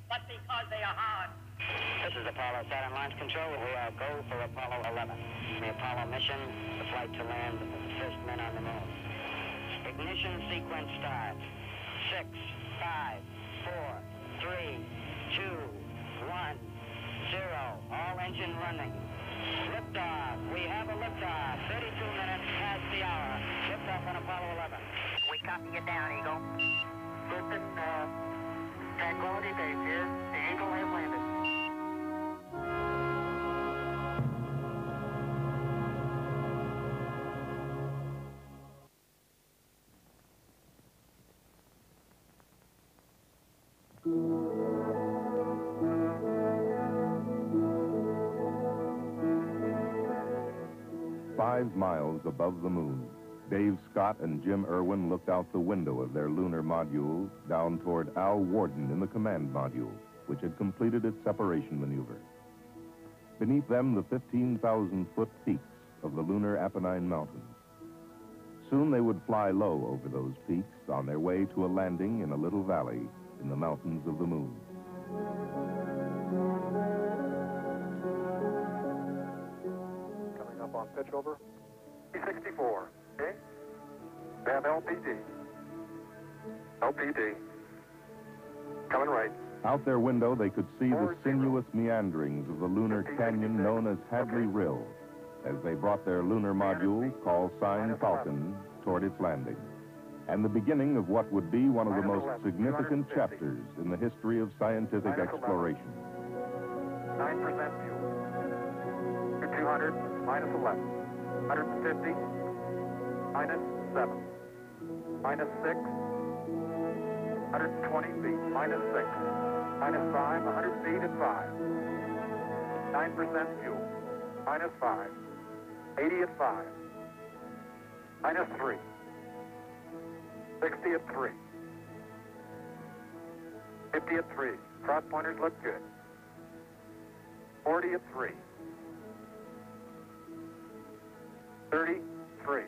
but because they are hard. This is Apollo Saturn Launch Control. We are go for Apollo 11. The Apollo mission, the flight to land the first men on the moon. Ignition sequence starts. 6, 5, 4, 3, 2, 1, 0. All engine running. Liftoff. We have a liftoff. 32 minutes past the hour. Liftoff on Apollo 11. We copy you down, Eagle. Listen, Tranquility Base here. The Eagle has landed. Five miles above the moon, Dave Scott and Jim Irwin looked out the window of their lunar module down toward Al Worden in the command module, which had completed its separation maneuver. Beneath them, the 15,000-foot peaks of the lunar Apennine Mountains. Soon they would fly low over those peaks on their way to a landing in a little valley in the mountains of the moon. Coming up on pitch over. P64. Okay. Bam LPD. LPD. Coming right. Out their window, they could see the sinuous meanderings of the lunar canyon known as Hadley Rill as they brought their lunar module, call sign Falcon, toward its landing, and the beginning of what would be one of the most significant chapters in the history of scientific exploration. 9% fuel. 200, minus 11. 150, minus 7. Minus 6. 120 feet, minus 6. Minus 5, 100 feet at 5. 9% fuel. Minus 5. 80 at 5. Minus 3. 60 at 3. 50 at 3. Cross pointers look good. 40 at 3. 33.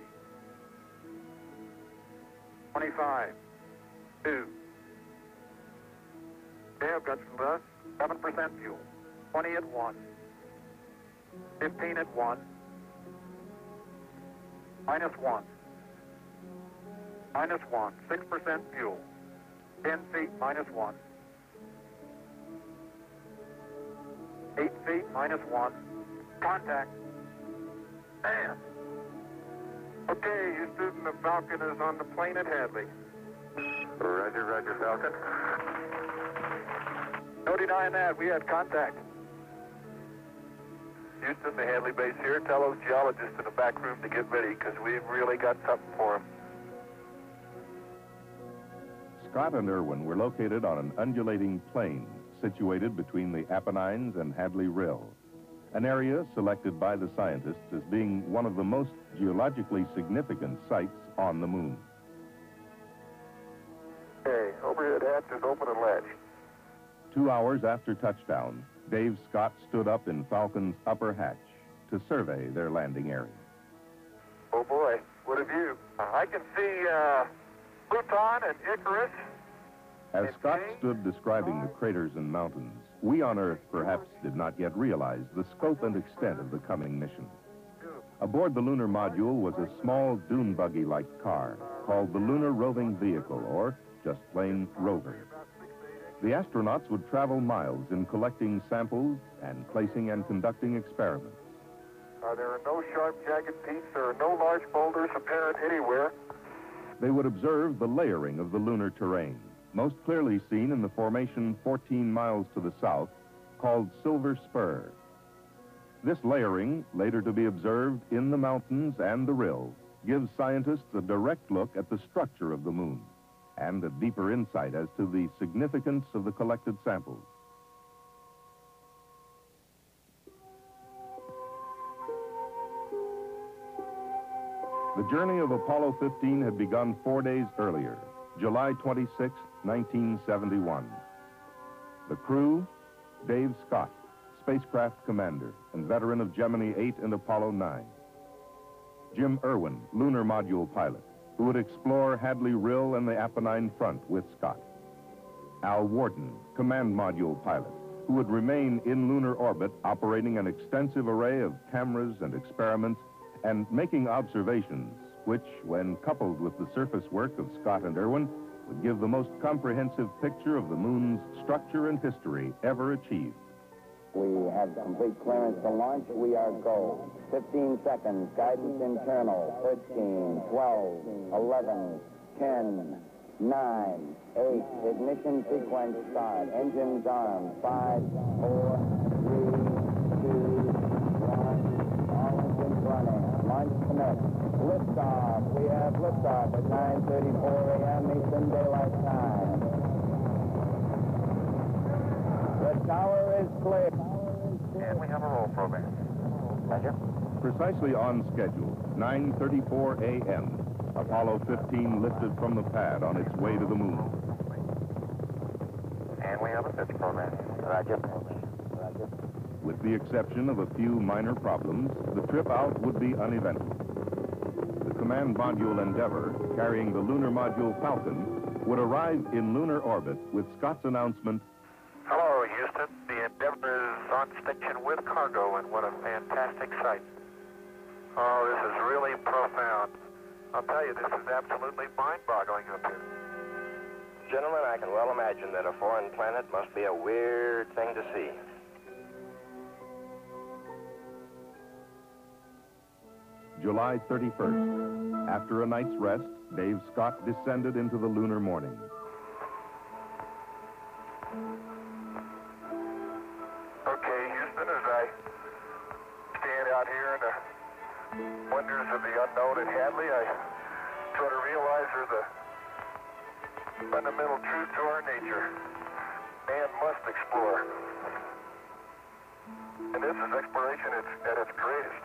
25. 2. Okay, I've got some 7% fuel. 20 at 1. 15 at 1. Minus 1. Minus 1. 6% fuel. 10 feet, minus 1. 8 feet, minus 1. Contact. Bam. Okay, Houston, the Falcon is on the plane at Hadley. Roger, roger, Falcon. No denying that, we had contact. Houston, the Hadley base here. Tell those geologists in the back room to get ready, because we've really got something for them. Scott and Irwin were located on an undulating plain situated between the Apennines and Hadley Rill, an area selected by the scientists as being one of the most geologically significant sites on the moon. Okay, overhead hatch is open and latched. 2 hours after touchdown, Dave Scott stood up in Falcon's upper hatch to survey their landing area. Oh boy, what a view. I can see Pluton and Icarus. As Scott stood describing the craters and mountains, we on Earth perhaps did not yet realize the scope and extent of the coming mission. Aboard the lunar module was a small dune buggy-like car called the Lunar Roving Vehicle, or just plain Rover. The astronauts would travel miles in collecting samples and placing and conducting experiments. There are no sharp, jagged peaks. There are no large boulders apparent anywhere. They would observe the layering of the lunar terrain, most clearly seen in the formation 14 miles to the south, called Silver Spur. This layering, later to be observed in the mountains and the rill, gives scientists a direct look at the structure of the moon and a deeper insight as to the significance of the collected samples. The journey of Apollo 15 had begun 4 days earlier, July 26, 1971. The crew, Dave Scott, spacecraft commander and veteran of Gemini 8 and Apollo 9. Jim Irwin, lunar module pilot, who would explore Hadley Rill and the Apennine front with Scott. Al Warden, command module pilot, who would remain in lunar orbit operating an extensive array of cameras and experiments and making observations which, when coupled with the surface work of Scott and Irwin, would give the most comprehensive picture of the moon's structure and history ever achieved. We have complete clearance to launch. We are go. 15 seconds. Guidance internal. 13, 12, 11, 10, 9, 8. Ignition sequence start. Engines armed. 5, 4, 3, 2, 1. All engines running. Launch commit. Liftoff. We have liftoff at 9:34 a.m. Eastern Daylight Time. The tower is clear. And we have a roll program. Roger. Precisely on schedule, 9:34 a.m., Apollo 15 lifted from the pad on its way to the moon. And we have a pitch program. Roger. Roger. With the exception of a few minor problems, the trip out would be uneventful. The command module Endeavour, carrying the lunar module Falcon, would arrive in lunar orbit with Scott's announcement, Hello, Houston. The Endeavour is on station with cargo, and what a fantastic sight. Oh, this is really profound. I'll tell you, this is absolutely mind-boggling up here. Gentlemen, I can well imagine that a foreign planet must be a weird thing to see. July 31st. After a night's rest, Dave Scott descended into the lunar morning. Okay, Houston, as I stand out here in the wonders of the unknown at Hadley, I sort of realize there's a fundamental truth to our nature. Man must explore. And this is exploration at its greatest.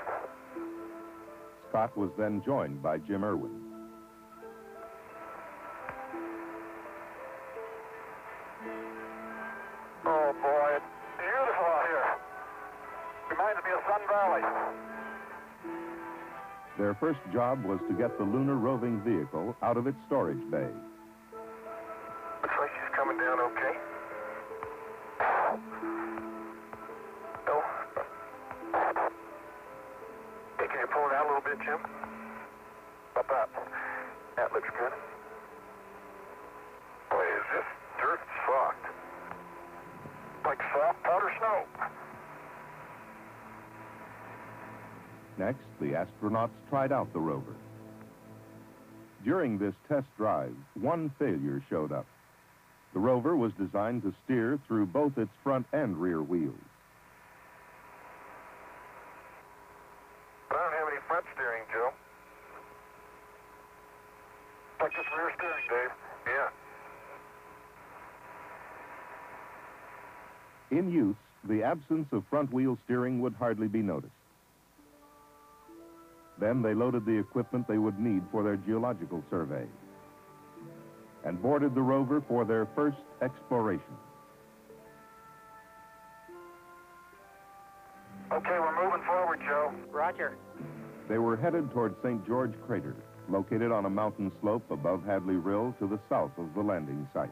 Scott was then joined by Jim Irwin. Oh, boy, it's beautiful out here. Reminds me of Sun Valley. Their first job was to get the lunar roving vehicle out of its storage bay. Looks like she's coming down okay. No. Hey, can you pull it out a little bit, Jim? Up, up. That looks good. Boy, is this dirt soft. Like soft powder snow. Next, the astronauts tried out the rover. During this test drive, one failure showed up. The rover was designed to steer through both its front and rear wheels. But I don't have any front steering, Joe. Like this rear steering, Dave. Yeah. In use, the absence of front wheel steering would hardly be noticed. Then they loaded the equipment they would need for their geological survey and boarded the rover for their first exploration. Okay, we're moving forward, Joe. Roger. They were headed toward St. George Crater, located on a mountain slope above Hadley Rill to the south of the landing site.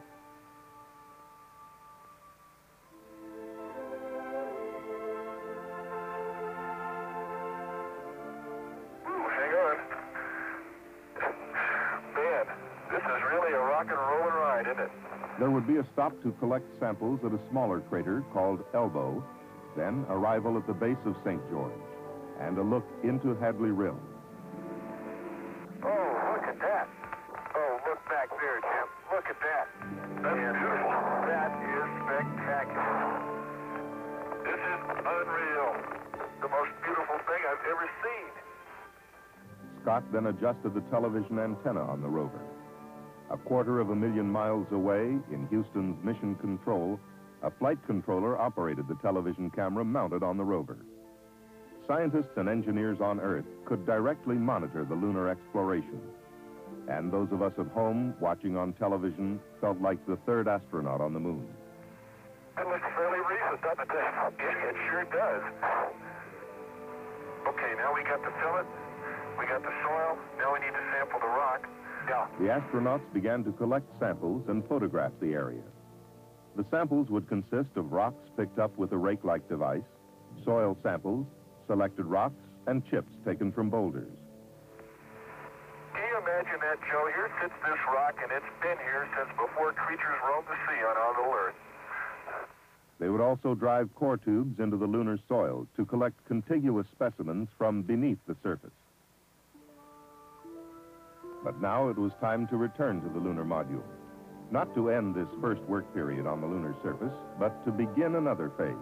There would be a stop to collect samples at a smaller crater called Elbow, then arrival at the base of St. George, and a look into Hadley Rill. Oh, look at that. Oh, look back there, Jim. Look at that. That's beautiful. That is spectacular. This is unreal. The most beautiful thing I've ever seen. Scott then adjusted the television antenna on the rover. 250,000 miles away, in Houston's Mission Control, a flight controller operated the television camera mounted on the rover. Scientists and engineers on Earth could directly monitor the lunar exploration. And those of us at home watching on television felt like the third astronaut on the moon. That looks fairly recent, doesn't it? It sure does. Okay, now we got the fillet, we got the soil, now we need to sample the rock. Yeah. The astronauts began to collect samples and photograph the area. The samples would consist of rocks picked up with a rake-like device, soil samples, selected rocks, and chips taken from boulders. Can you imagine that, Joe? Here sits this rock, and it's been here since before creatures roamed the sea on our little Earth. They would also drive core tubes into the lunar soil to collect contiguous specimens from beneath the surface. But now it was time to return to the lunar module, not to end this first work period on the lunar surface, but to begin another phase.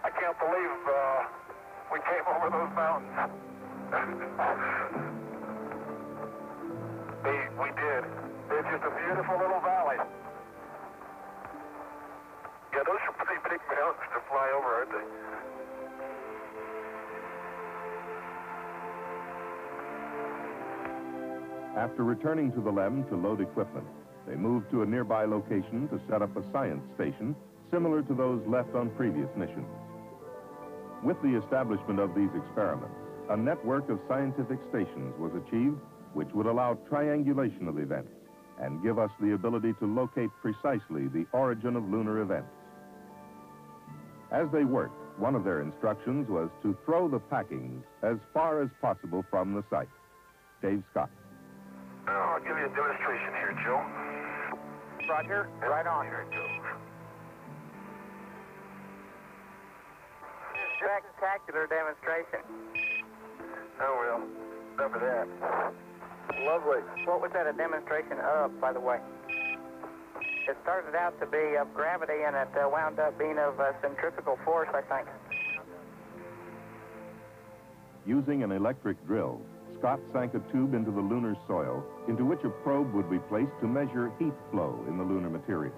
I can't believe we came over those mountains. We did. It's just a beautiful little valley. Yeah, those are pretty big mountains to fly over, aren't they? After returning to the LEM to load equipment, they moved to a nearby location to set up a science station similar to those left on previous missions. With the establishment of these experiments, a network of scientific stations was achieved which would allow triangulation of events and give us the ability to locate precisely the origin of lunar events. As they worked, one of their instructions was to throw the packings as far as possible from the site. Dave Scott. I'll give you a demonstration here, Joe. Roger, right on. Here it goes. Spectacular demonstration. Oh, well, enough of that. Lovely. What was that a demonstration of, by the way? It started out to be of gravity, and it wound up being of centrifugal force, I think. Using an electric drill, Scott sank a tube into the lunar soil, into which a probe would be placed to measure heat flow in the lunar material.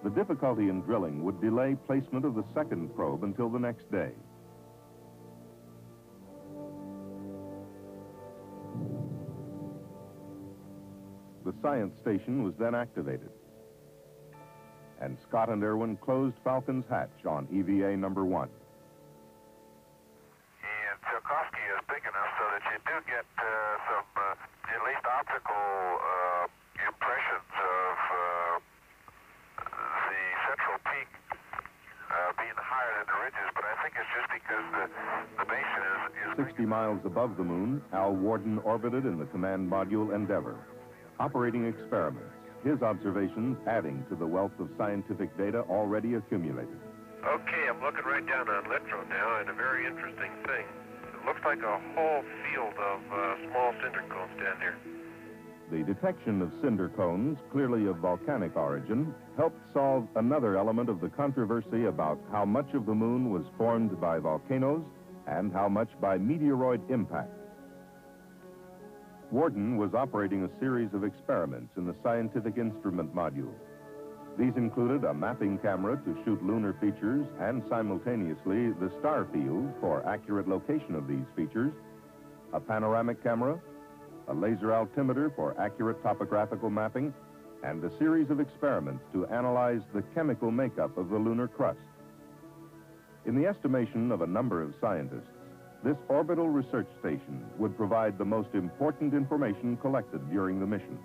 The difficulty in drilling would delay placement of the second probe until the next day. The science station was then activated, and Scott and Irwin closed Falcon's hatch on EVA number 1. And Tsiolkovsky is big enough so that you do get some, at least optical impressions of the central peak being higher than the ridges, but I think it's just because the basin is 60 miles above the moon, Al Warden orbited in the command module Endeavour, operating experiments, his observations adding to the wealth of scientific data already accumulated. Okay, I'm looking right down on Littrow now, and a very interesting thing. It looks like a whole field of small cinder cones down here. The detection of cinder cones, clearly of volcanic origin, helped solve another element of the controversy about how much of the moon was formed by volcanoes and how much by meteoroid impact. Warden was operating a series of experiments in the scientific instrument module. These included a mapping camera to shoot lunar features and simultaneously the star field for accurate location of these features, a panoramic camera, a laser altimeter for accurate topographical mapping, and a series of experiments to analyze the chemical makeup of the lunar crust. In the estimation of a number of scientists, this orbital research station would provide the most important information collected during the mission.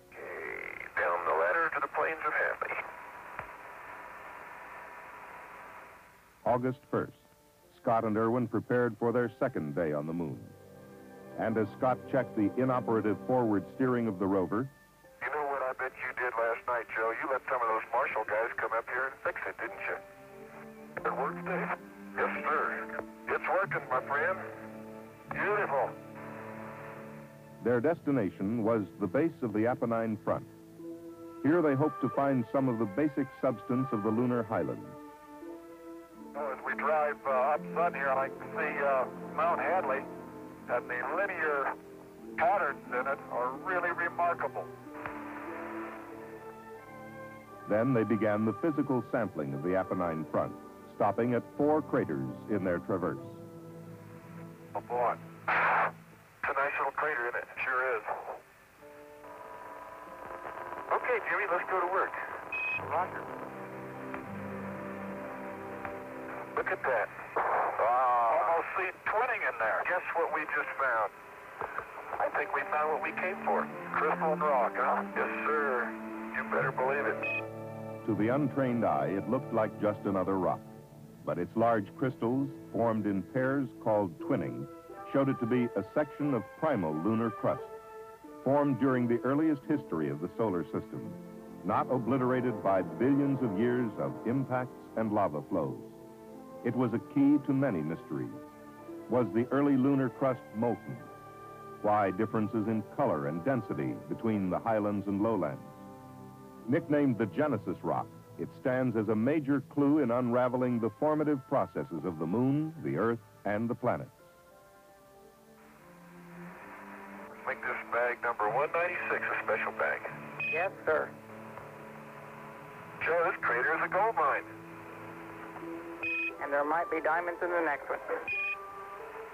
Okay, down the ladder to the plains of Hadley. August 1st, Scott and Irwin prepared for their second day on the moon. And as Scott checked the inoperative forward steering of the rover, You know what I bet you did last night, Joe? You let some of those Marshall guys come up here and fix it, didn't you? It worked, Dave? Yes, sir. It's working, my friend. Beautiful. their destination was the base of the Apennine front. Here they hoped to find some of the basic substance of the lunar highlands. As we drive up sun here, I can see Mount Hadley, and the linear patterns in it are really remarkable. Then they began the physical sampling of the Apennine front, stopping at 4 craters in their traverse. Oh, boy. It's a nice little crater, isn't it? Sure is. Okay, Jimmy, let's go to work. Roger. Look at that. Almost see twinning in there. Guess what we just found? I think we found what we came for. Crystal rock, huh? Yes, sir. to the untrained eye, it looked like just another rock. But its large crystals, formed in pairs called twinning, showed it to be a section of primal lunar crust, formed during the earliest history of the solar system, not obliterated by billions of years of impacts and lava flows. It was a key to many mysteries. Was the early lunar crust molten? Why differences in color and density between the highlands and lowlands? Nicknamed the Genesis Rock, it stands as a major clue in unraveling the formative processes of the moon, the Earth, and the planets. Make this bag number 196 a special bag. Yes, sir. Joe, this crater is a gold mine. And there might be diamonds in the next one.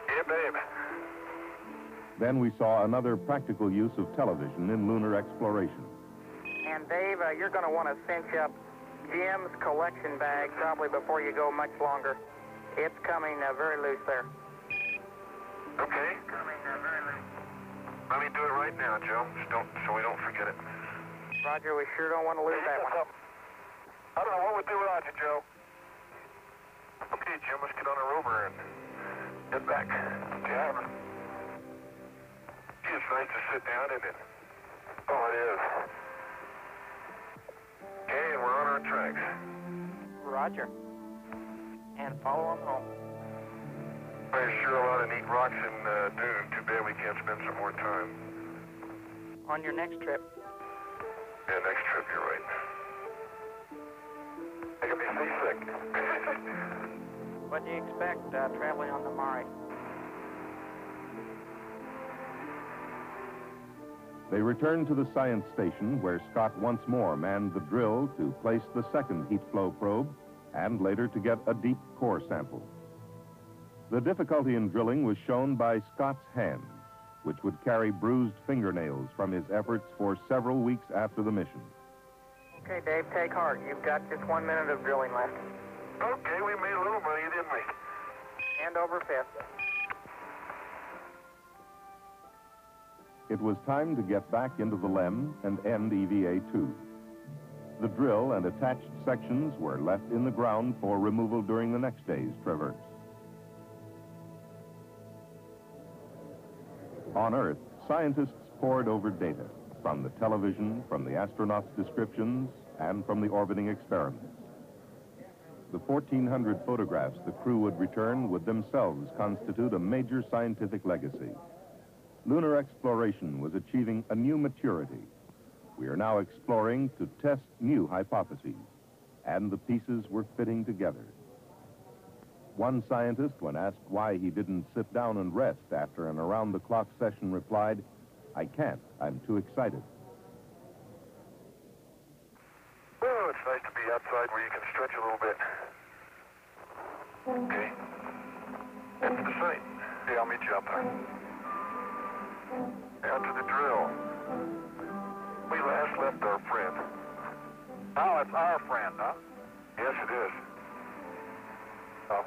Yeah, babe. Then we saw another practical use of television in lunar exploration. And Dave, you're going to want to cinch up Jim's collection bag probably before you go much longer. It's coming very loose there. Okay. Coming very loose. Let me do it right now, Joe, so we don't forget it. Roger, we sure don't want to lose that one. I don't know what we'd do without you, Joe. Okay, Jim, let's get on a rover and get back. Yeah. Gee, it's nice to sit down in it. Oh, it is. Okay, and we're on our tracks. Roger. And follow them home. There's sure a lot of neat rocks in Dune. Too bad we can't spend some more time. On your next trip. Yeah, next trip, you're right. Making me seasick. What do you expect traveling on the Mare? They returned to the science station where Scott once more manned the drill to place the second heat flow probe and later to get a deep core sample. The difficulty in drilling was shown by Scott's hands, which would carry bruised fingernails from his efforts for several weeks after the mission. Okay, Dave, take heart. You've got just 1 minute of drilling left. Okay, we made a little money, didn't we? And over fifth. It was time to get back into the LEM and end EVA-2. The drill and attached sections were left in the ground for removal during the next day's traverse. On Earth, scientists pored over data from the television, from the astronauts' descriptions, and from the orbiting experiments. The 1,400 photographs the crew would return would themselves constitute a major scientific legacy. Lunar exploration was achieving a new maturity. We are now exploring to test new hypotheses, and the pieces were fitting together. One scientist, when asked why he didn't sit down and rest after an around-the-clock session, replied, "I can't. I'm too excited." Oh, it's nice to be outside where you can stretch a little bit. Okay. That's the site. Yeah, I'll meet you up there. Out to the drill. We last left our friend. Oh, it's our friend, huh? Yes, it is.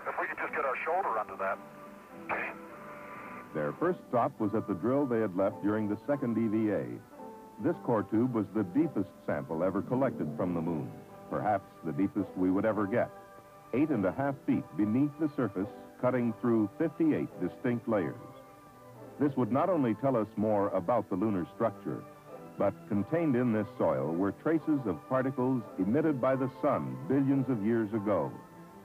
If we could just get our shoulder under that. Okay. Their first stop was at the drill they had left during the second EVA. This core tube was the deepest sample ever collected from the moon, perhaps the deepest we would ever get. 8.5 feet beneath the surface, cutting through 58 distinct layers. This would not only tell us more about the lunar structure, but contained in this soil were traces of particles emitted by the sun billions of years ago,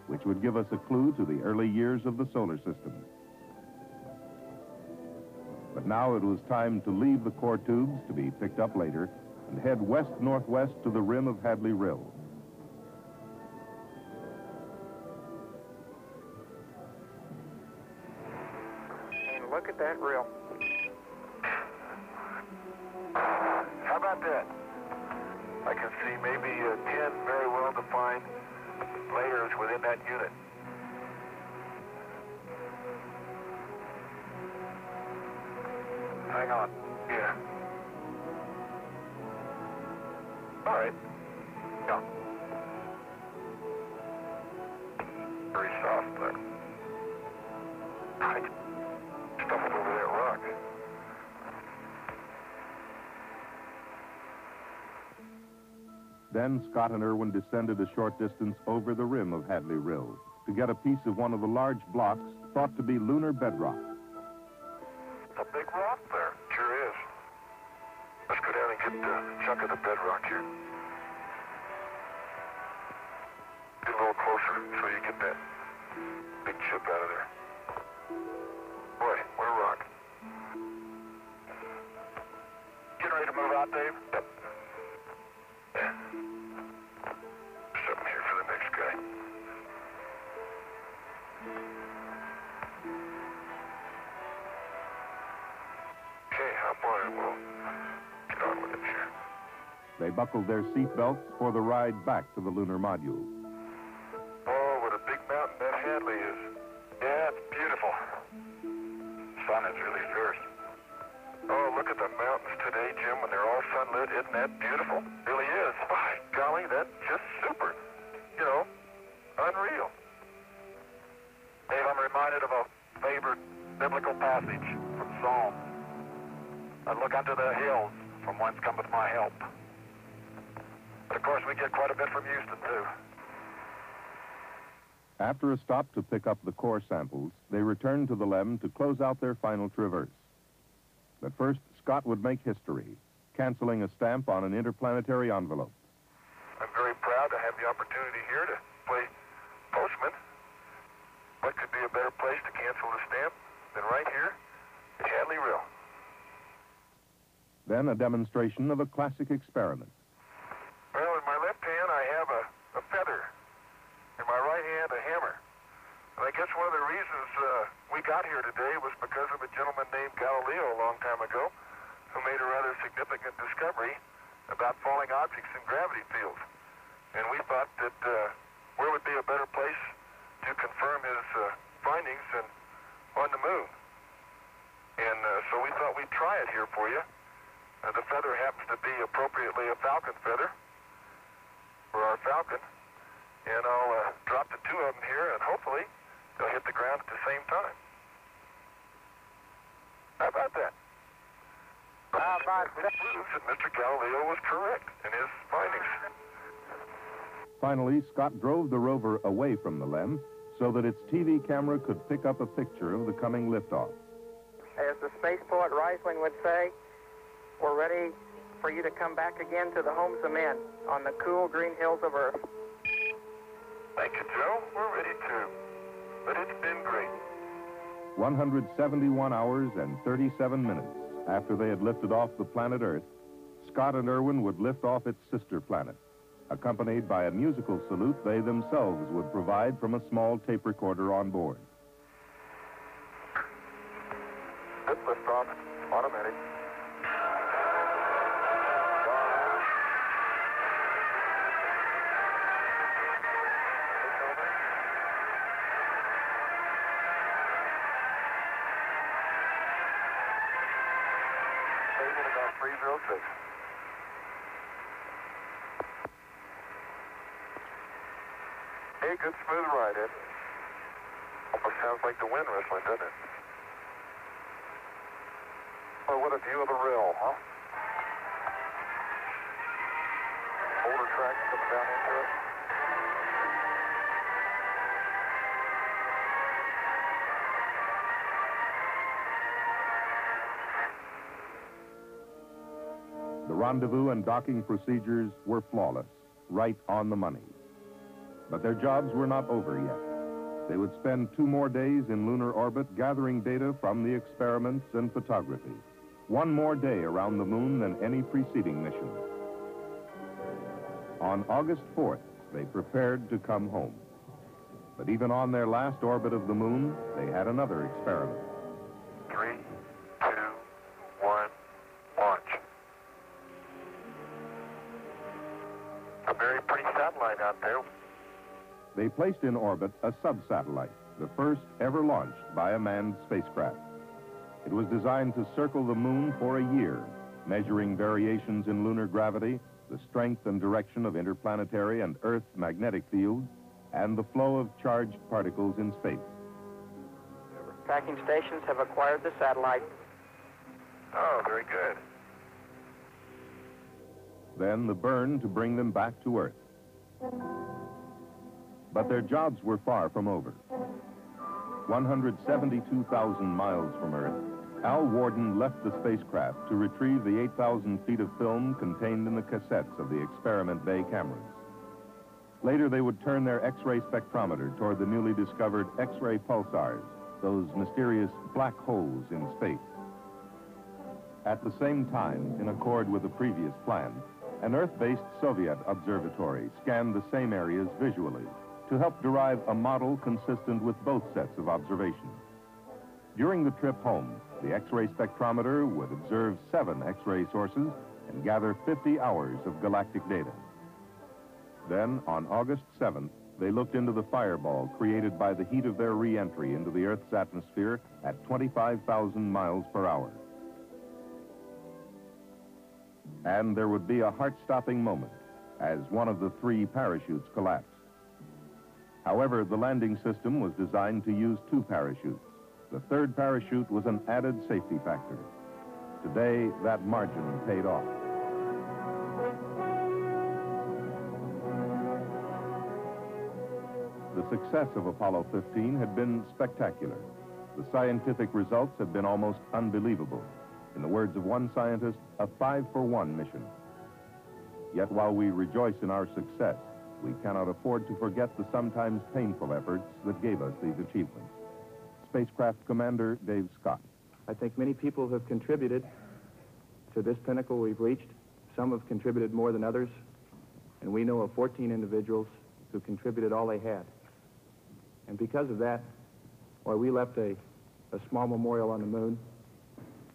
which would give us a clue to the early years of the solar system. But now it was time to leave the core tubes to be picked up later and head west-northwest to the rim of Hadley Rill. And look at that rill. How about that? I can see maybe 10 very well-defined layers within that unit. Hang on. Yeah. All right. Yeah. Very soft there. I stumbled over that rock. Then Scott and Irwin descended a short distance over the rim of Hadley Rill to get a piece of one of the large blocks thought to be lunar bedrock. A big rock there. Sure is. Let's go down and get a chunk of the bedrock here. Get a little closer so you get that big chip out of there. Boy, what a rock. Getting ready to move out, Dave? Yep. Yeah. Something here for the next guy. Okay, hop on and we'll get on with it here. They buckled their seat belts for the ride back to the lunar module. Oh, what a big mountain that Hadley is. Yeah, it's beautiful. Sun is really fierce. Oh, look at the mountains today, Jim, when they're all sunlit. Isn't that beautiful? Really is. By golly, that's just super. You know, unreal. Dave, I'm reminded of a favorite biblical passage from Psalms. I look unto the hills from whence cometh my help. But of course, we get quite a bit from Houston, too. After a stop to pick up the core samples, they returned to the LEM to close out their final traverse. But first, Scott would make history, canceling a stamp on an interplanetary envelope. I'm very proud to have the opportunity here to play postman. What could be a better place to cancel the stamp than right here at Hadley Rill? Then a demonstration of a classic experiment. Well, in my left hand, I have a feather. In my right hand, a hammer. And I guess one of the reasons we got here today was because of a gentleman named Galileo a long time ago who made a rather significant discovery about falling objects in gravity fields. And we thought that where would be a better place to confirm his findings than on the moon. And so we thought we'd try it here for you. The feather happens to be appropriately a falcon feather for our falcon. And I'll drop the two of them here, and hopefully they'll hit the ground at the same time. How about that? How about that? Proves that Mr. Galileo was correct in his findings. Finally, Scott drove the rover away from the LEM so that its TV camera could pick up a picture of the coming liftoff. As the space poet Reisling would say, we're ready for you to come back again to the homes of men on the cool green hills of Earth. Thank you, Joe. We're ready too. But it's been great. 171 hours and 37 minutes after they had lifted off the planet Earth, Scott and Irwin would lift off its sister planet, accompanied by a musical salute they themselves would provide from a small tape recorder on board. Good liftoff. Automatic. About 306. Hey, good smooth ride, Ed. Almost sounds like the wind whistling, doesn't it? Oh, what a view of the rill, huh? Boulder tracks coming down into it. The rendezvous and docking procedures were flawless, right on the money. But their jobs were not over yet. They would spend 2 more days in lunar orbit gathering data from the experiments and photography. 1 more day around the moon than any preceding mission. On August 4th, they prepared to come home. But even on their last orbit of the moon, they had another experiment. 3, 2, 1, launch. A very pretty satellite out there. They placed in orbit a sub-satellite, the first ever launched by a manned spacecraft. It was designed to circle the moon for a year, measuring variations in lunar gravity, the strength and direction of interplanetary and Earth magnetic fields, and the flow of charged particles in space. Tracking stations have acquired the satellite. Oh, very good. then the burn to bring them back to Earth. But their jobs were far from over. 172,000 miles from Earth, Al Worden left the spacecraft to retrieve the 8,000 feet of film contained in the cassettes of the Experiment Bay cameras. Later, they would turn their X-ray spectrometer toward the newly discovered X-ray pulsars, those mysterious black holes in space. At the same time, in accord with the previous plan, an Earth-based Soviet observatory scanned the same areas visually to help derive a model consistent with both sets of observations. During the trip home, the X-ray spectrometer would observe 7 X-ray sources and gather 50 hours of galactic data. Then, on August 7th, they looked into the fireball created by the heat of their re-entry into the Earth's atmosphere at 25,000 miles per hour. And there would be a heart-stopping moment as one of the 3 parachutes collapsed. However, the landing system was designed to use 2 parachutes. The 3rd parachute was an added safety factor. Today, that margin paid off. The success of Apollo 15 had been spectacular. The scientific results had been almost unbelievable. In the words of one scientist, a 5-for-1 mission. Yet while we rejoice in our success, we cannot afford to forget the sometimes painful efforts that gave us these achievements. Spacecraft Commander Dave Scott. I think many people have contributed to this pinnacle we've reached. Some have contributed more than others, and we know of 14 individuals who contributed all they had. And because of that, well, we left a small memorial on the moon.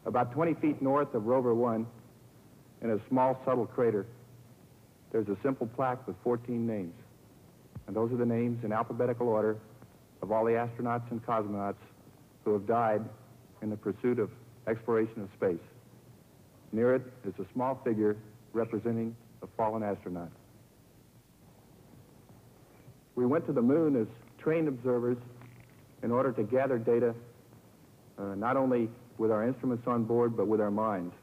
About 20 feet north of Rover 1, in a small subtle crater, there's a simple plaque with 14 names. And those are the names in alphabetical order of all the astronauts and cosmonauts who have died in the pursuit of exploration of space. Near it is a small figure representing a fallen astronaut. We went to the moon as trained observers in order to gather data, not only with our instruments on board, but with our minds.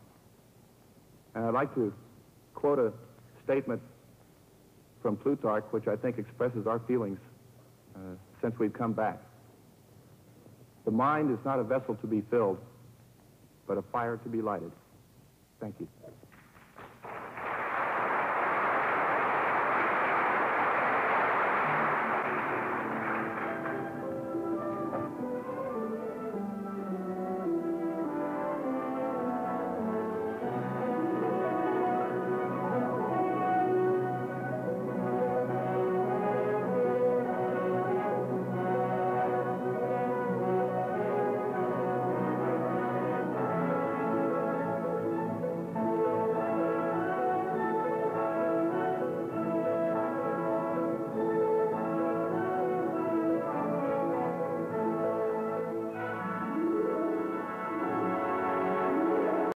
And I'd like to quote a statement from Plutarch, which I think expresses our feelings since we've come back. The mind is not a vessel to be filled, but a fire to be lighted. Thank you.